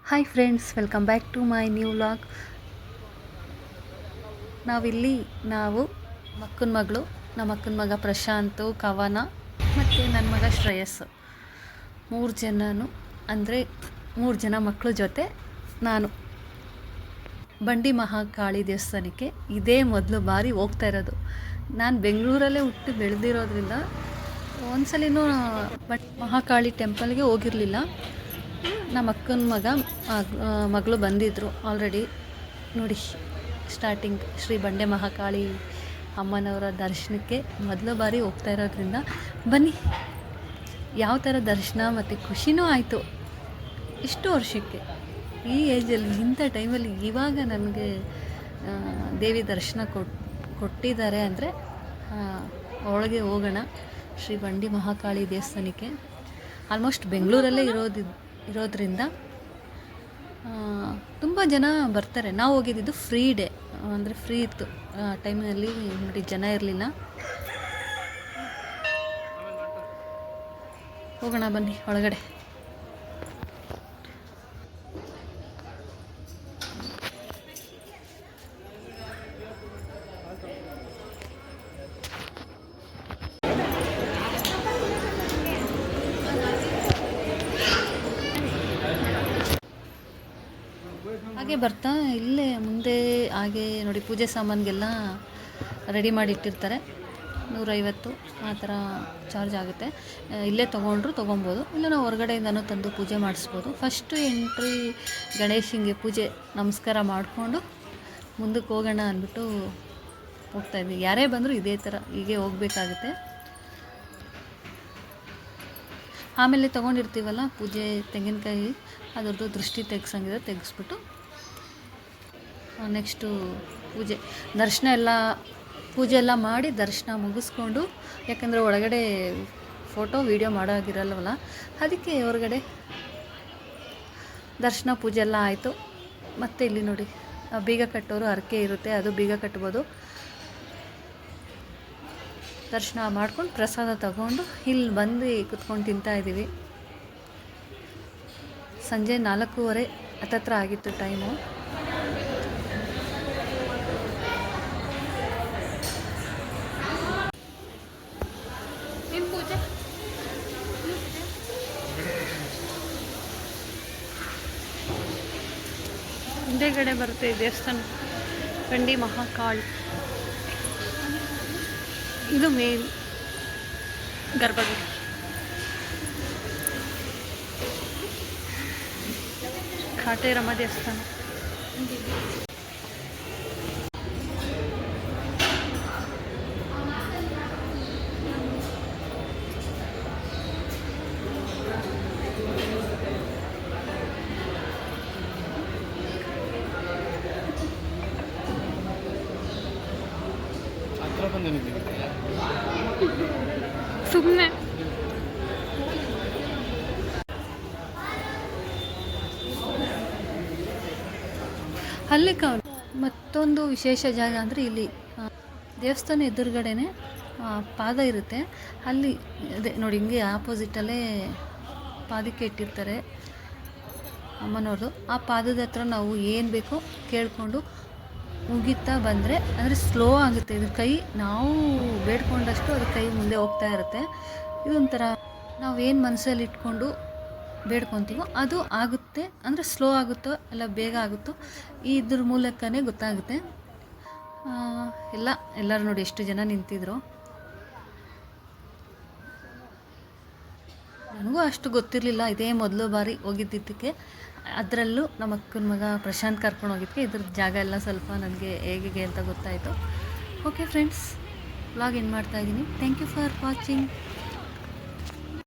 Hi friends, welcome back to my new vlog. ನಾವು ಮಕ್ಕನ ಮಗಳು, ನಮ್ಮ ಅಕ್ಕನ ಮಗ ಪ್ರಶಾಂತು, ಕವನ ಮತ್ತು ನನ್ನ ಮಗ ಶ್ರೇಯಸ್, 3 ಜನನು ಅಂದರೆ 3 ಜನ ಮಕ್ಕಳ ಜೊತೆ ನಾನು ಬಂಡಿ ಮಹಾಕಾಳಿ ದೇವಸ್ಥಾನಕ್ಕೆ ಇದೇ ಮೊದಲು ಬಾರಿ ಹೋಗ್ತಾ ಇರೋದು. ನಾನು ಬೆಂಗಳೂರಲ್ಲೇ ಹುಟ್ಟಿ ಬೆಳೆದಿರೋದ್ರಿಂದ ಒಂದ್ಸಲಿನೂ ಮಹಾಕಾಳಿ ಟೆಂಪಲ್ಗೆ ಹೋಗಿರಲಿಲ್ಲ. ನಮ್ಮ ಅಕ್ಕನ ಮಗಳು ಬಂದಿದ್ದರು ಆಲ್ರೆಡಿ. ನೋಡಿ, ಸ್ಟಾರ್ಟಿಂಗ್ ಶ್ರೀ ಬಂಡೆ ಮಹಾಕಾಳಿ ಅಮ್ಮನವರ ದರ್ಶನಕ್ಕೆ ಮೊದಲ ಬಾರಿ ಹೋಗ್ತಾ ಇರೋದ್ರಿಂದ ಬನ್ನಿ, ಯಾವ ಥರ ದರ್ಶನ ಮತ್ತು ಖುಷಿನೂ ಆಯಿತು. ಇಷ್ಟು ವರ್ಷಕ್ಕೆ ಈ ಏಜಲ್ಲಿ, ಇಂಥ ಟೈಮಲ್ಲಿ ಇವಾಗ ನನಗೆ ದೇವಿ ದರ್ಶನ ಕೊಟ್ಟಿದ್ದಾರೆ ಅಂದರೆ ಒಳಗೆ ಹೋಗೋಣ. ಶ್ರೀ ಬಂಡಿ ಮಹಾಕಾಳಿ ದೇವಸ್ಥಾನಕ್ಕೆ ಆಲ್ಮೋಸ್ಟ್ ಬೆಂಗಳೂರಲ್ಲೇ ಇರೋದ್ರಿಂದ ತುಂಬ ಜನ ಬರ್ತಾರೆ. ನಾವು ಹೋಗಿದ್ದು ಫ್ರೀ ಡೇ, ಅಂದರೆ ಫ್ರೀ ಇತ್ತು ಟೈಮಿನಲ್ಲಿ. ನೋಡಿ, ಜನ ಇರಲಿಲ್ಲ. ಹೋಗೋಣ ಬನ್ನಿ ಒಳಗಡೆ. ಹಾಗೆ ಬರ್ತಾ ಇಲ್ಲೇ ಮುಂದೆ ಹಾಗೆ ನೋಡಿ, ಪೂಜೆ ಸಾಮಾನಿಗೆಲ್ಲ ರೆಡಿ ಮಾಡಿ ಇಟ್ಟಿರ್ತಾರೆ. 150 ಆ ಥರ ಚಾರ್ಜ್ ಆಗುತ್ತೆ. ಇಲ್ಲೇ ತೊಗೊಬೋದು, ಇಲ್ಲ ನಾವು ಹೊರಗಡೆಯಿಂದನೂ ತಂದು ಪೂಜೆ ಮಾಡಿಸ್ಬೋದು. ಫಸ್ಟು ಎಂಟ್ರಿ ಗಣೇಶನಿಗೆ ಪೂಜೆ ನಮಸ್ಕಾರ ಮಾಡಿಕೊಂಡು ಮುಂದಕ್ಕೆ ಹೋಗೋಣ ಅಂದ್ಬಿಟ್ಟು ಹೋಗ್ತಾಯಿದ್ವಿ. ಯಾರೇ ಬಂದರೂ ಇದೇ ಥರ ಹೀಗೆ ಹೋಗಬೇಕಾಗುತ್ತೆ. ಆಮೇಲೆ ತೊಗೊಂಡಿರ್ತೀವಲ್ಲ ಪೂಜೆ ತೆಂಗಿನಕಾಯಿ, ಅದರದ್ದು ದೃಷ್ಟಿ ತೆಗೆಸ್ಬಿಟ್ಟು ನೆಕ್ಸ್ಟು ಪೂಜೆ ಎಲ್ಲ ಮಾಡಿ ದರ್ಶನ ಮುಗಿಸ್ಕೊಂಡು, ಯಾಕಂದರೆ ಒಳಗಡೆ ಫೋಟೋ ವೀಡಿಯೋ ಮಾಡೋಗಿರಲ್ವಲ್ಲ, ಅದಕ್ಕೆ ಹೊರಗಡೆ ದರ್ಶನ ಪೂಜೆ ಎಲ್ಲ ಆಯಿತು. ಮತ್ತು ಇಲ್ಲಿ ನೋಡಿ, ಬೀಗ ಕಟ್ಟೋರು ಹರಕೆ ಇರುತ್ತೆ, ಅದು ಬೀಗ ಕಟ್ಬೋದು. ದರ್ಶನ ಮಾಡ್ಕೊಂಡು ಪ್ರಸಾದ ತಗೊಂಡು ಇಲ್ಲಿ ಬಂದು ಕುತ್ಕೊಂಡು ತಿಂತಾಯಿದ್ದೀವಿ. ಸಂಜೆ 4:30 ಹತ್ತತ್ರ ಆಗಿತ್ತು ಟೈಮು. ಹಿಂದೆಗಡೆ ಬರುತ್ತೆ ದೇವಸ್ಥಾನ, ಬಂಡಿ ಮಹಾಕಾಳಿ. ಇದು ಮೇನ್ ಗರ್ಭಗುಡಿ. ಕಾಟೇರಮ್ಮ ದೇವಸ್ಥಾನ. ಸುಮ್ಮನೆ ಅಲ್ಲಿ ಮತ್ತೊಂದು ವಿಶೇಷ ಜಾಗ ಅಂದರೆ ಇಲ್ಲಿ ದೇವಸ್ಥಾನ ಎದುರುಗಡೆನೇ ಪಾದ ಇರುತ್ತೆ. ಅಲ್ಲಿ ಅದೇ ನೋಡಿ, ಹಿಂಗೆ ಆಪೋಸಿಟಲ್ಲೇ ಪಾದಕ್ಕೆ ಇಟ್ಟಿರ್ತಾರೆ ಅಮ್ಮನವ್ರದ್ದು. ಆ ಪಾದದ ಹತ್ರ ನಾವು ಏನು ಬೇಕೋ ಕೇಳಿಕೊಂಡು ಮುಗಿತಾ ಬಂದರೆ, ಅಂದರೆ ಸ್ಲೋ ಆಗುತ್ತೆ ಇದು ಕೈ. ನಾವು ಬೇಡ್ಕೊಂಡಷ್ಟು ಅದು ಕೈ ಮುಂದೆ ಹೋಗ್ತಾ ಇರುತ್ತೆ. ಇದೊಂಥರ ನಾವೇನು ಮನಸ್ಸಲ್ಲಿ ಇಟ್ಕೊಂಡು ಬೇಡ್ಕೊತೀವೋ ಅದು ಆಗುತ್ತೆ. ಅಂದರೆ ಸ್ಲೋ ಆಗುತ್ತೋ ಎಲ್ಲ ಬೇಗ ಆಗುತ್ತೋ ಇದ್ರ ಮೂಲಕನೇ ಗೊತ್ತಾಗುತ್ತೆ. ಎಲ್ಲರೂ ನೋಡಿ ಎಷ್ಟು ಜನ ನಿಂತಿದ್ರು. ನನಗೂ ಅಷ್ಟು ಗೊತ್ತಿರಲಿಲ್ಲ, ಇದೇ ಮೊದಲು ಬಾರಿ ಹೋಗಿದ್ದಕ್ಕೆ. ಅದರಲ್ಲೂ ನಮ್ಮ ಅಕ್ಕನ ಮಗ ಪ್ರಶಾಂತ್ ಕರ್ಕೊಂಡು ಹೋಗಿದ್ದಕ್ಕೆ ಇದ್ರ ಜಾಗ ಎಲ್ಲ ಸ್ವಲ್ಪ ನನಗೆ ಹೇಗೆ ಅಂತ ಗೊತ್ತಾಯಿತು. ಓಕೆ ಫ್ರೆಂಡ್ಸ್, ವ್ಲಾಗ್ ಏನು ಮಾಡ್ತಾಯಿದ್ದೀನಿ. Thank you for watching.